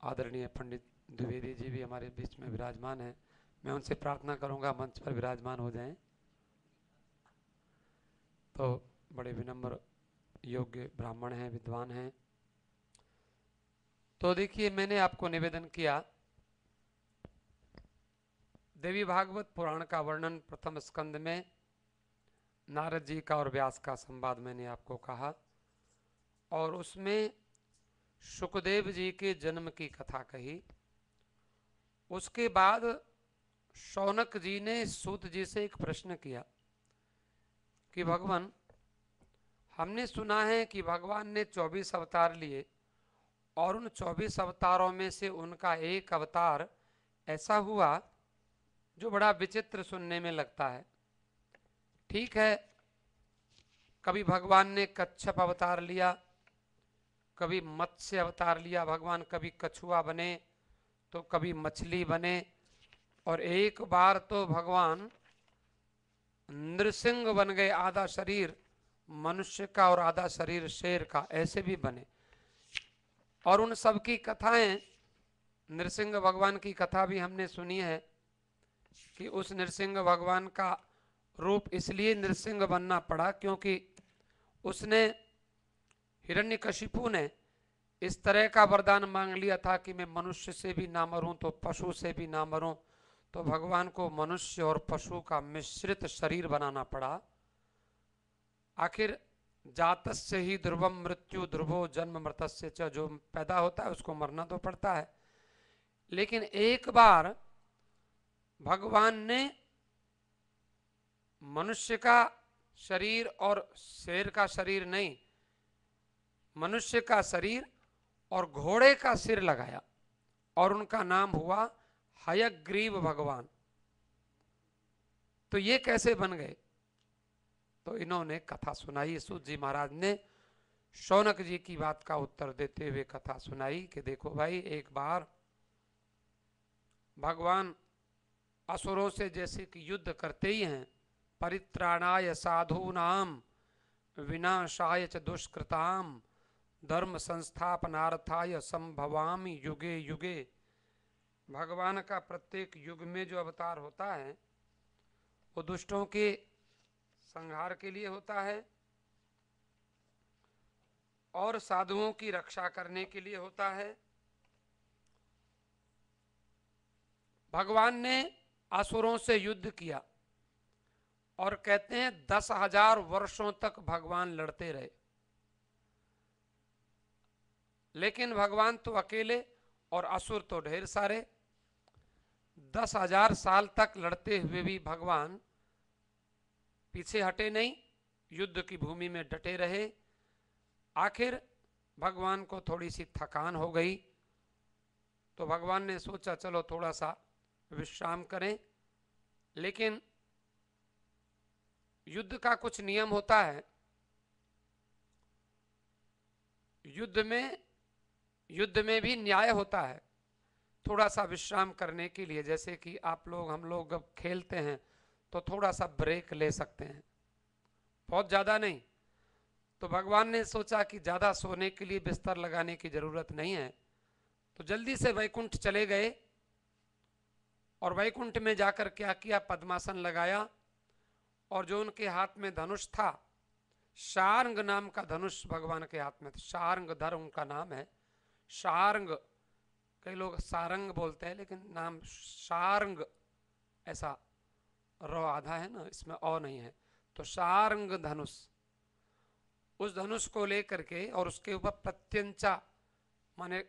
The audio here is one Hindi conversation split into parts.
आदरणीय पंडित द्विवेदी जी भी हमारे बीच में विराजमान हैं। मैं उनसे प्रार्थना करूंगा मंच पर विराजमान हो जाएं। तो बड़े विनम्र योग्य ब्राह्मण हैं, विद्वान हैं। तो देखिए, मैंने आपको निवेदन किया, देवी भागवत पुराण का वर्णन प्रथम स्कंद में नारद जी का और व्यास का संवाद मैंने आपको कहा, और उसमें सुखदेव जी के जन्म की कथा कही। उसके बाद शौनक जी ने सूत जी से एक प्रश्न किया कि भगवान, हमने सुना है कि भगवान ने 24 अवतार लिए और उन 24 अवतारों में से उनका एक अवतार ऐसा हुआ जो बड़ा विचित्र सुनने में लगता है। ठीक है, कभी भगवान ने कच्छप अवतार लिया, कभी मत्स्य अवतार लिया भगवान, कभी कछुआ बने तो कभी मछली बने, और एक बार तो भगवान नृसिंह बन गए, आधा शरीर मनुष्य का और आधा शरीर शेर का, ऐसे भी बने। और उन सब की कथाएं, नृसिंह भगवान की कथा भी हमने सुनी है कि उस नृसिंह भगवान का रूप इसलिए नृसिंह बनना पड़ा क्योंकि उसने, हिरण्यकशिपु ने इस तरह का वरदान मांग लिया था कि मैं मनुष्य से भी ना मरूं तो पशु से भी ना मरूं, तो भगवान को मनुष्य और पशु का मिश्रित शरीर बनाना पड़ा। आखिर जातस्य ही ध्रुवम मृत्यु ध्रुवो जन्म मृतस्य च, जो पैदा होता है उसको मरना तो पड़ता है। लेकिन एक बार भगवान ने मनुष्य का शरीर और शेर का शरीर नहीं, मनुष्य का शरीर और घोड़े का सिर लगाया और उनका नाम हुआ हयग्रीव भगवान। तो ये कैसे बन गए? तो इन्होंने कथा सुनाई, सूत जी महाराज ने शौनक जी की बात का उत्तर देते हुए कथा सुनाई कि देखो भाई, एक बार भगवान असुरों से जैसे कि युद्ध करते ही हैं, परित्राणाय साधूनाम विनाशाय च दुष्कृताम धर्म संस्थापनार्थाय संभवामि युगे युगे। भगवान का प्रत्येक युग में जो अवतार होता है वो दुष्टों के संहार के लिए होता है और साधुओं की रक्षा करने के लिए होता है। भगवान ने असुरों से युद्ध किया और कहते हैं 10,000 वर्षों तक भगवान लड़ते रहे, लेकिन भगवान तो अकेले और असुर तो ढेर सारे। 10,000 साल तक लड़ते हुए भी भगवान पीछे हटे नहीं, युद्ध की भूमि में डटे रहे। आखिर भगवान को थोड़ी सी थकान हो गई तो भगवान ने सोचा चलो थोड़ा सा विश्राम करें। लेकिन युद्ध का कुछ नियम होता है, युद्ध में भी न्याय होता है। थोड़ा सा विश्राम करने के लिए, जैसे कि आप लोग, हम लोग जब खेलते हैं तो थोड़ा सा ब्रेक ले सकते हैं, बहुत ज्यादा नहीं। तो भगवान ने सोचा कि ज्यादा सोने के लिए बिस्तर लगाने की जरूरत नहीं है, तो जल्दी से वैकुंठ चले गए और वैकुंठ में जाकर क्या किया, पद्मासन लगाया और जो उनके हाथ में धनुष था, शार्ंग नाम का धनुष भगवान के हाथ में था। शार्ंग धर उनका नाम है, शार्ंग, कई लोग सारंग बोलते हैं लेकिन नाम शार्ंग, ऐसा र आधा है ना, इसमें अ नहीं है, तो शार्ंग धनुष। उस धनुष को लेकर के और उसके ऊपर प्रत्यंचा, माने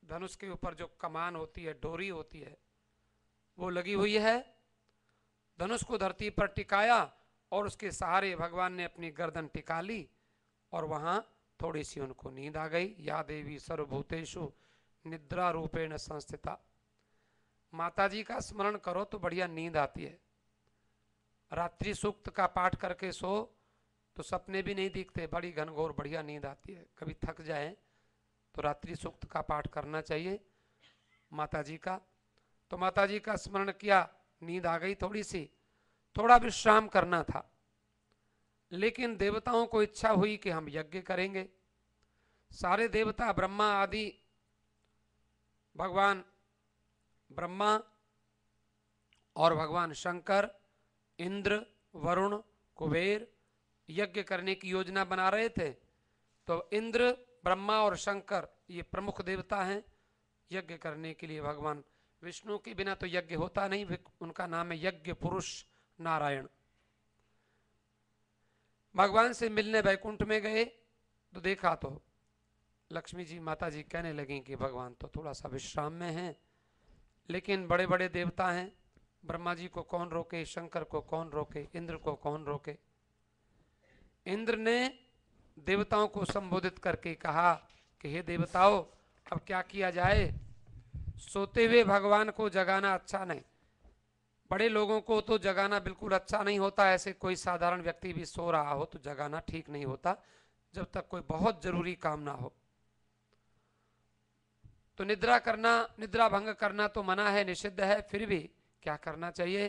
धनुष के ऊपर जो कमान होती है, डोरी होती है, वो लगी हुई है। धनुष को धरती पर टिकाया और उसके सहारे भगवान ने अपनी गर्दन टिका ली और वहां थोड़ी सी उनको नींद आ गई। या देवी सर्वभूतेषु निद्रा रूपेण संस्थिता। माता जी का स्मरण करो तो बढ़िया नींद आती है। रात्रि सूक्त का पाठ करके सो तो सपने भी नहीं दिखते, बड़ी घनघोर बढ़िया नींद आती है। कभी थक जाए तो रात्रि सूक्त का पाठ करना चाहिए माता जी का। तो माता जी का स्मरण किया, नींद आ गई थोड़ी सी, थोड़ा विश्राम करना था। लेकिन देवताओं को इच्छा हुई कि हम यज्ञ करेंगे। सारे देवता, ब्रह्मा आदि भगवान ब्रह्मा और भगवान शंकर, इंद्र, वरुण, कुबेर यज्ञ करने की योजना बना रहे थे। तो इंद्र, ब्रह्मा और शंकर ये प्रमुख देवता हैं यज्ञ करने के लिए। भगवान विष्णु के बिना तो यज्ञ होता नहीं, उनका नाम है यज्ञ पुरुष नारायण। भगवान से मिलने वैकुंठ में गए तो देखा तो लक्ष्मी जी, माता जी कहने लगी कि भगवान तो थोड़ा सा विश्राम में हैं, लेकिन बड़े बड़े देवता हैं, ब्रह्मा जी को कौन रोके, शंकर को कौन रोके, इंद्र को कौन रोके। इंद्र ने देवताओं को संबोधित करके कहा कि हे देवताओं, अब क्या किया जाए, सोते हुए भगवान को जगाना अच्छा नहीं। बड़े लोगों को तो जगाना बिल्कुल अच्छा नहीं होता, ऐसे कोई साधारण व्यक्ति भी सो रहा हो तो जगाना ठीक नहीं होता जब तक कोई बहुत जरूरी काम ना हो। तो निद्रा करना, निद्रा भंग करना तो मना है, निषिद्ध है, फिर भी क्या करना चाहिए।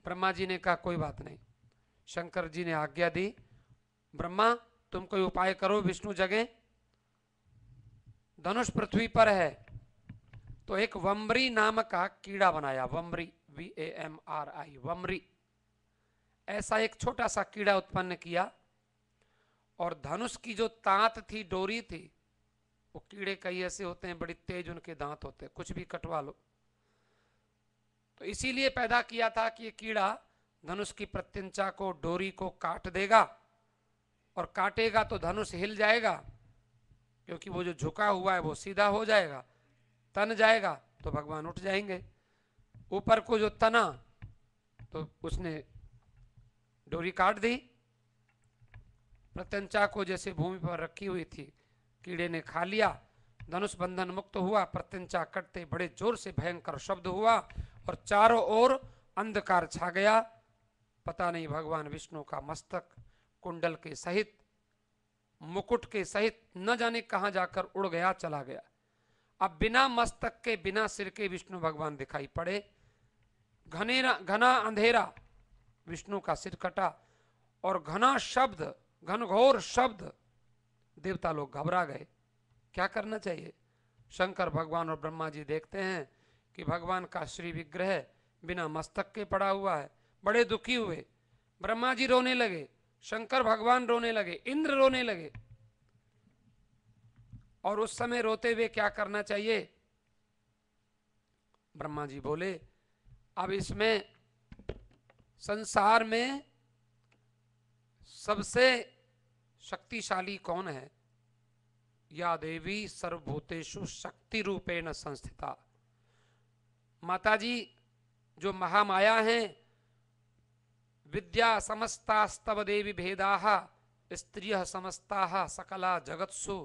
ब्रह्मा जी ने कहा कोई बात नहीं। शंकर जी ने आज्ञा दी, ब्रह्मा तुम कोई उपाय करो, विष्णु जगे। धनुष पृथ्वी पर है तो एक वम्री नाम का कीड़ा बनाया, वम्री, VAMRI, वम्री। ऐसा एक छोटा सा कीड़ा उत्पन्न किया और धनुष की जो तांत थी, डोरी थी, वो कीड़े कई ऐसे होते हैं, बड़ी तेज उनके दांत होते हैं, कुछ भी कटवा लो। तो इसीलिए पैदा किया था कि ये कीड़ा धनुष की प्रत्यंचा को, डोरी को काट देगा, और काटेगा तो धनुष हिल जाएगा, क्योंकि वो जो झुका हुआ है वो सीधा हो जाएगा, तन जाएगा तो भगवान उठ जाएंगे। ऊपर को जो तना तो उसने डोरी काट दी, प्रत्यंचा को जैसे भूमि पर रखी हुई थी कीड़े ने खा लिया, धनुष बंधन मुक्त हुआ। प्रत्यंचा कटते बड़े जोर से भयंकर शब्द हुआ और चारों ओर अंधकार छा गया। पता नहीं भगवान विष्णु का मस्तक कुंडल के सहित, मुकुट के सहित न जाने कहां जाकर उड़ गया, चला गया। अब बिना मस्तक के, बिना सिर के विष्णु भगवान दिखाई पड़े। घना अंधेरा, विष्णु का सिर कटा और घना शब्द, घनघोर शब्द। देवता लोग घबरा गए, क्या करना चाहिए। शंकर भगवान और ब्रह्मा जी देखते हैं कि भगवान का श्री विग्रह बिना मस्तक के पड़ा हुआ है, बड़े दुखी हुए। ब्रह्मा जी रोने लगे, शंकर भगवान रोने लगे, इंद्र रोने लगे। और उस समय रोते हुए क्या करना चाहिए। ब्रह्मा जी बोले, अब इसमें संसार में सबसे शक्तिशाली कौन है। या देवी सर्वभूतेषु शक्ति रूपेण संस्थिता। माता जी जो महामाया हैं, विद्या समस्तास्तव देवी भेदाः स्त्रियः समस्ताः सकला जगत्सु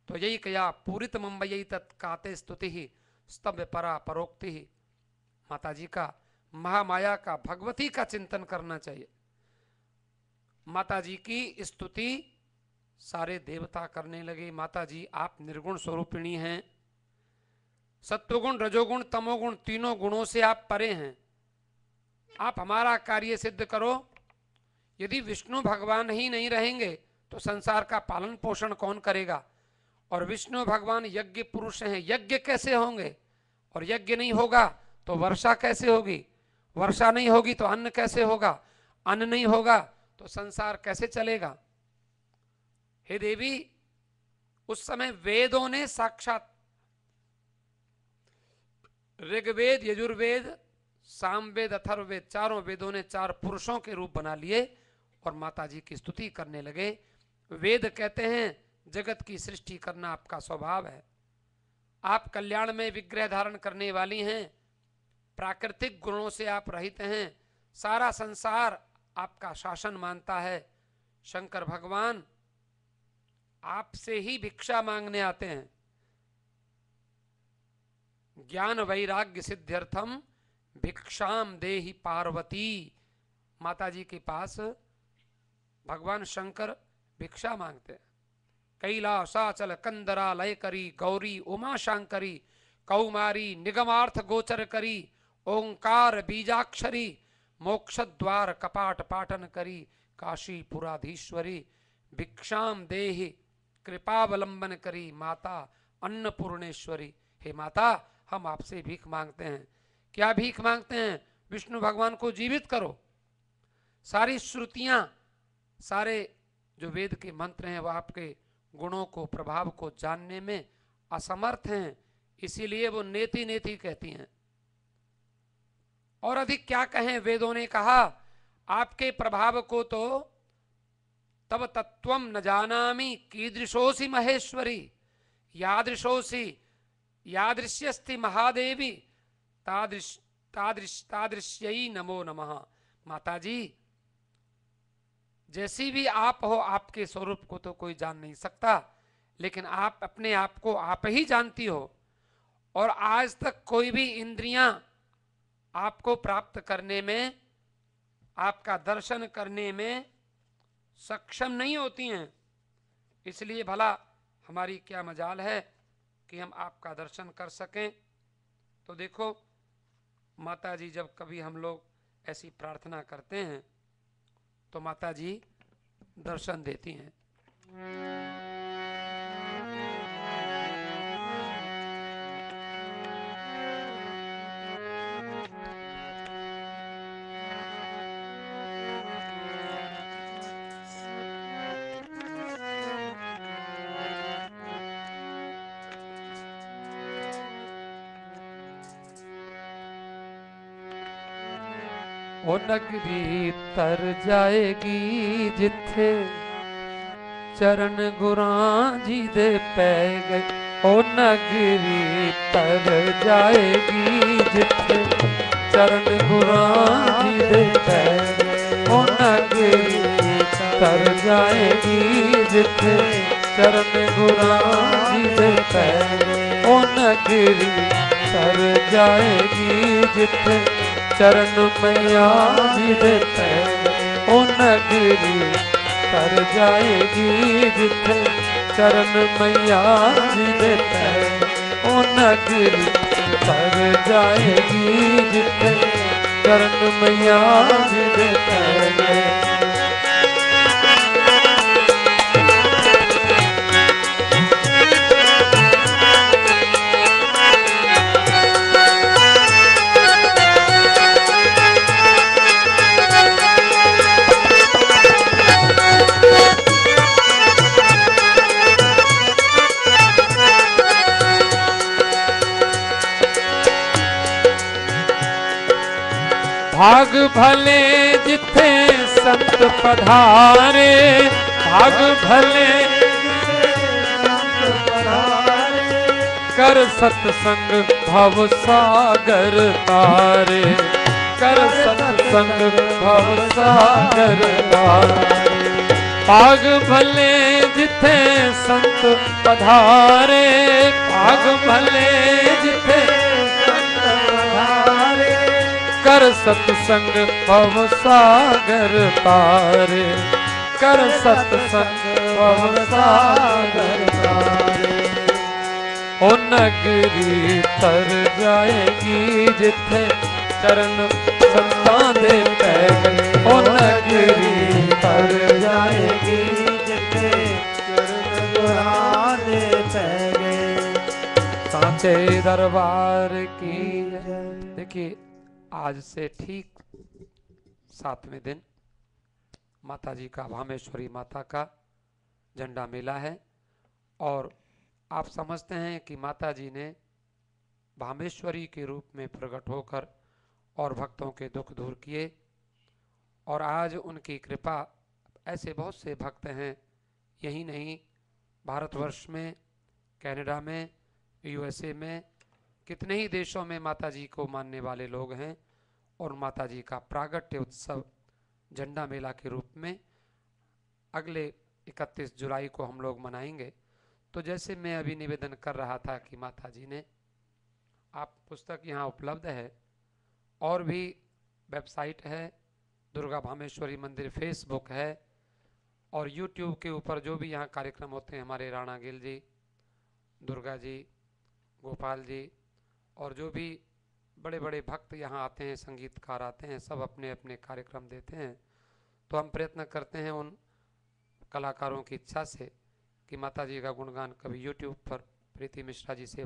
त्वयैकया पूरित मुंबई तत्काते स्तुति स्तव्य परा परोक्ति। माता जी का, महामाया का, भगवती का चिंतन करना चाहिए। माता जी की स्तुति सारे देवता करने लगे। माता जी आप निर्गुण स्वरूपिणी हैं, सत्वगुण, रजोगुण, तमोगुण तीनों गुणों से आप परे हैं, आप हमारा कार्य सिद्ध करो। यदि विष्णु भगवान ही नहीं रहेंगे तो संसार का पालन पोषण कौन करेगा। और विष्णु भगवान यज्ञ पुरुष हैं, यज्ञ कैसे होंगे। और यज्ञ नहीं होगा तो वर्षा कैसे होगी, वर्षा नहीं होगी तो अन्न कैसे होगा, अन्न नहीं होगा तो संसार कैसे चलेगा। हे देवी, उस समय वेदों ने साक्षात ऋग्वेद, यजुर्वेद, सामवेद, अथर्ववेद, चारों वेदों ने चार पुरुषों के रूप बना लिए और माता जी की स्तुति करने लगे। वेद कहते हैं जगत की सृष्टि करना आपका स्वभाव है, आप कल्याण में विग्रह धारण करने वाली हैं, प्राकृतिक गुणों से आप रहित हैं, सारा संसार आपका शासन मानता है। शंकर भगवान आपसे ही भिक्षा मांगने आते हैं। ज्ञान वैराग्य सिद्ध्यर्थम भिक्षाम देहि पार्वती। माता जी के पास भगवान शंकर भिक्षा मांगते हैं। कैलासाचल कंदरा लय करी गौरी उमा शांकरी कौमारी निगमार्थ गोचर करी ओंकार बीजाक्षरी मोक्ष द्वार कपाट पाटन करी काशीपुराधीश्वरी भिक्षाम देहि कृपावलंबन करी माता अन्नपूर्णेश्वरी। हे माता, हम आपसे भीख मांगते हैं। क्या भीख मांगते हैं? विष्णु भगवान को जीवित करो। सारी श्रुतियां, सारे जो वेद के मंत्र हैं, वह आपके गुणों को, प्रभाव को जानने में असमर्थ हैं, इसीलिए वो नेति नेति कहती हैं। और अधिक क्या कहें, वेदों ने कहा आपके प्रभाव को तो तब तत्वम न जानामि कीदृशोसि महेश्वरी यादृशोसि यादृश्यस्ति महादेवी तादृश्यै नमो नमः। माता जी, जैसी भी आप हो, आपके स्वरूप को तो कोई जान नहीं सकता, लेकिन आप अपने आप को आप ही जानती हो। और आज तक कोई भी इंद्रियां आपको प्राप्त करने में, आपका दर्शन करने में सक्षम नहीं होती हैं। इसलिए भला हमारी क्या मजाल है कि हम आपका दर्शन कर सकें। तो देखो माता जी, जब कभी हम लोग ऐसी प्रार्थना करते हैं तो माता जी दर्शन देती हैं। ओ नगरी तर जाएगी जिथे चरण गुरां जी दे पै गए। ओ नगरी तर जाएगी जिथे चरण गुरां जी दे पै गए। ओ नगरी तर जाएगी जिथे चरण गुरां जी दे पै गए। ओ नगरी तर जाएगी जिथे चरण मैया जी दे पै गए। ओ नगरी तर जाएगी जिथे चरण मैया जी दे पै गए। ओ नगरी तर जाएगी जिथे चरण मैया जी दे पै गए। भाग भले जिथे संत पधारे, भाग भले कर सत्संग भव सागर तारे, कर सत्संग भव सागर तारे। भाग भले जिथे संत पधारे, भाग भले जिथे कर सत्संग भव सागर तारे, कर सत्संग भव सागर तारे। ओ नगरी तर जाएगी जिथे चरण संतां दे पै गए। ओ नगरी तर जाएगी जिथे चरण गुरां दे पै गए। सांचे दरबार की। देखिए, आज से ठीक 7वें दिन माता जी का, भामेश्वरी माता का झंडा मेला है। और आप समझते हैं कि माता जी ने भामेश्वरी के रूप में प्रकट होकर और भक्तों के दुख दूर किए। और आज उनकी कृपा, ऐसे बहुत से भक्त हैं, यही नहीं भारतवर्ष में, कनाडा में, यूएसए में, कितने ही देशों में माता जी को मानने वाले लोग हैं। और माता जी का प्रागट्य उत्सव झंडा मेला के रूप में अगले 31 जुलाई को हम लोग मनाएंगे। तो जैसे मैं अभी निवेदन कर रहा था कि माता जी ने, आप पुस्तक यहाँ उपलब्ध है, और भी वेबसाइट है, दुर्गा भामेश्वरी मंदिर फेसबुक है, और यूट्यूब के ऊपर जो भी यहाँ कार्यक्रम होते हैं, हमारे राणा गिल जी, दुर्गा जी, गोपाल जी, और जो भी बड़े बड़े भक्त यहाँ आते हैं, संगीतकार आते हैं, सब अपने अपने कार्यक्रम देते हैं। तो हम प्रयत्न करते हैं उन कलाकारों की इच्छा से कि माता जी का गुणगान कभी यूट्यूब पर प्रीति मिश्रा जी से